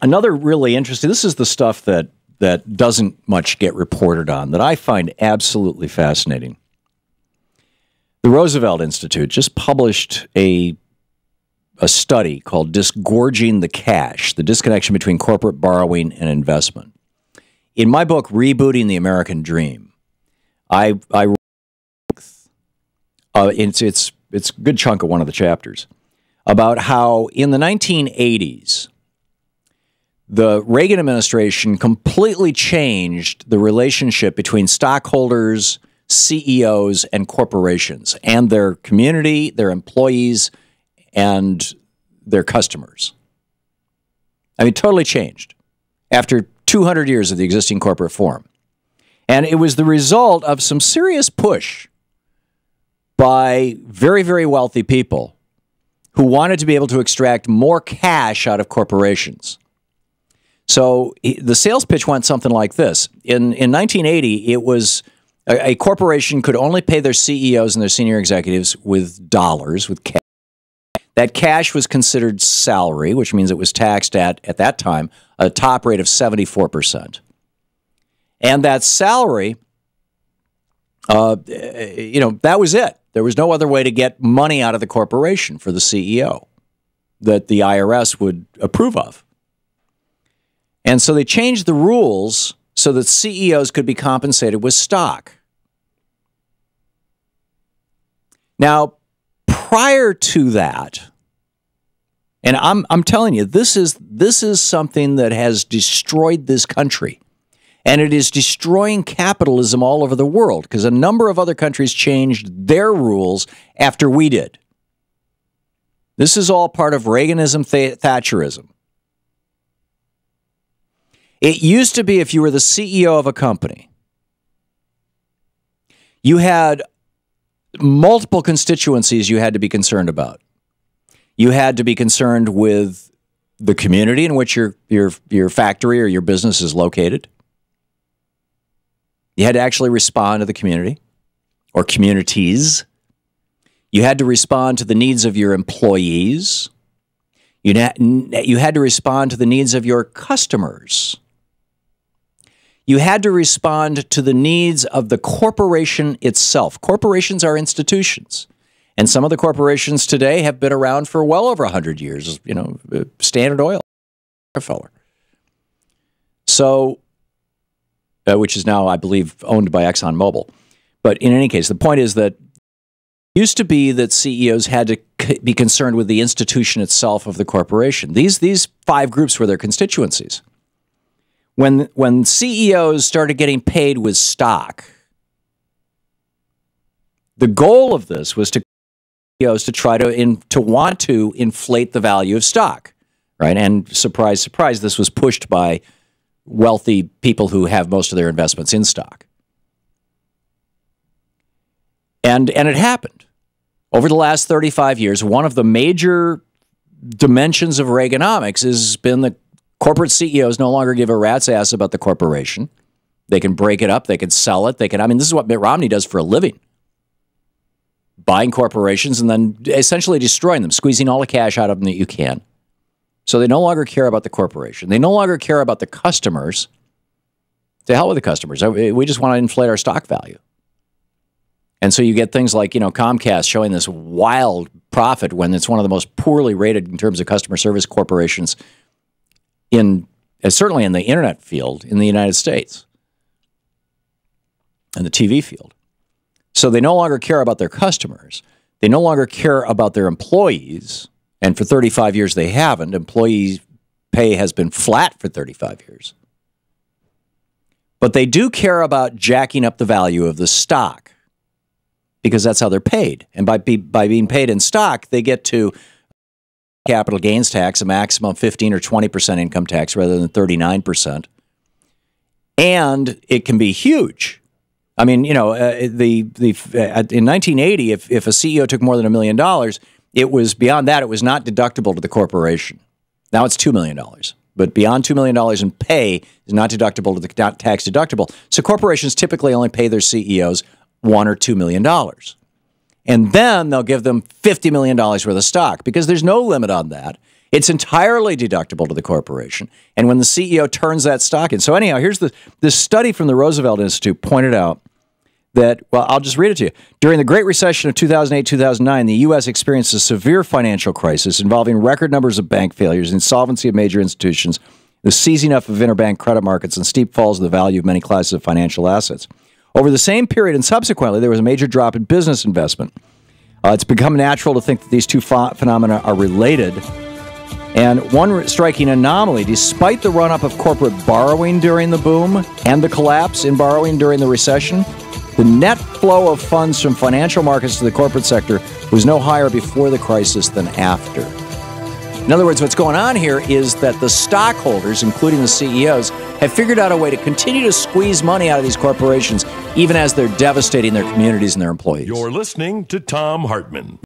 Another really interesting, this is the stuff that doesn't much get reported on, that I find absolutely fascinating. The Roosevelt Institute just published a study called Disgorging the Cash, the disconnection between corporate borrowing and investment. In my book, Rebooting the American Dream, it's a good chunk of one of the chapters, about how in the 1980s, the Reagan administration completely changed the relationship between stockholders, CEOs, and corporations, and their community, their employees, and their customers. I mean, totally changed after 200 years of the existing corporate form. And it was the result of some serious push by very, very wealthy people who wanted to be able to extract more cash out of corporations. So the sales pitch went something like this. In 1980, it was a corporation could only pay their CEOs and their senior executives with dollars, with cash. That cash was considered salary, which means it was taxed at that time, a top rate of 74%. And that salary, that was it. There was no other way to get money out of the corporation for the CEO that the IRS would approve of. And so they changed the rules so that CEOs could be compensated with stock. Now, prior to that, and I'm telling you, this is something that has destroyed this country. And it is destroying capitalism all over the world because a number of other countries changed their rules after we did. This is all part of Reaganism, Thatcherism. It used to be if you were the CEO of a company, you had multiple constituencies you had to be concerned about. You had to be concerned with the community in which your factory or your business is located. You had to actually respond to the community or communities. You had to respond to the needs of your employees. You had to respond to the needs of your customers. You had to respond to the needs of the corporation itself. Corporations are institutions. And some of the corporations today have been around for well over 100 years. Standard Oil, Rockefeller. So, which is now, I believe, owned by ExxonMobil. But in any case, the point is that it used to be that CEOs had to be concerned with the institution itself of the corporation. These five groups were their constituencies. When CEOs started getting paid with stock, the goal of this was to CEOs to try to want to inflate the value of stock, right? And surprise, surprise, this was pushed by wealthy people who have most of their investments in stock. And it happened. Over the last 35 years, one of the major dimensions of Reaganomics has been that corporate CEOs no longer give a rat's ass about the corporation. They can break it up. They can sell it. This is what Mitt Romney does for a living. Buying corporations and then essentially destroying them, squeezing all the cash out of them that you can. So they no longer care about the corporation. They no longer care about the customers. To hell with the customers. We just want to inflate our stock value. And so you get things like, Comcast showing this wild profit when it's one of the most poorly rated in terms of customer service corporations certainly in the internet field in the United States and the TV field. So they no longer care about their customers. They no longer care about their employees. And for 35 years, they haven't. Employee pay has been flat for 35 years. But they do care about jacking up the value of the stock because that's how they're paid. And by being paid in stock, they get to capital gains tax, a maximum 15 or 20% income tax rather than 39%. And it can be huge. I mean, in 1980, if a CEO took more than $1 million, it was beyond that. It was not deductible to the corporation. Now it's $2 million, but beyond $2 million in pay is not deductible to the tax deductible. So corporations typically only pay their CEOs $1 or $2 million. And then they'll give them $50 million worth of stock because there's no limit on that. It's entirely deductible to the corporation. And when the CEO turns that stock in. So anyhow, here's this study from the Roosevelt Institute pointed out that, well, I'll just read it to you. During the Great Recession of 2008-2009, the U.S. experienced a severe financial crisis involving record numbers of bank failures, insolvency of major institutions, the seizing up of interbank credit markets, and steep falls of the value of many classes of financial assets. Over the same period and subsequently, there was a major drop in business investment. It's become natural to think that these two phenomena are related. And one striking anomaly, despite the run-up of corporate borrowing during the boom and the collapse in borrowing during the recession, the net flow of funds from financial markets to the corporate sector was no higher before the crisis than after. In other words, what's going on here is that the stockholders, including the CEOs, have figured out a way to continue to squeeze money out of these corporations, even as they're devastating their communities and their employees. You're listening to Thom Hartmann.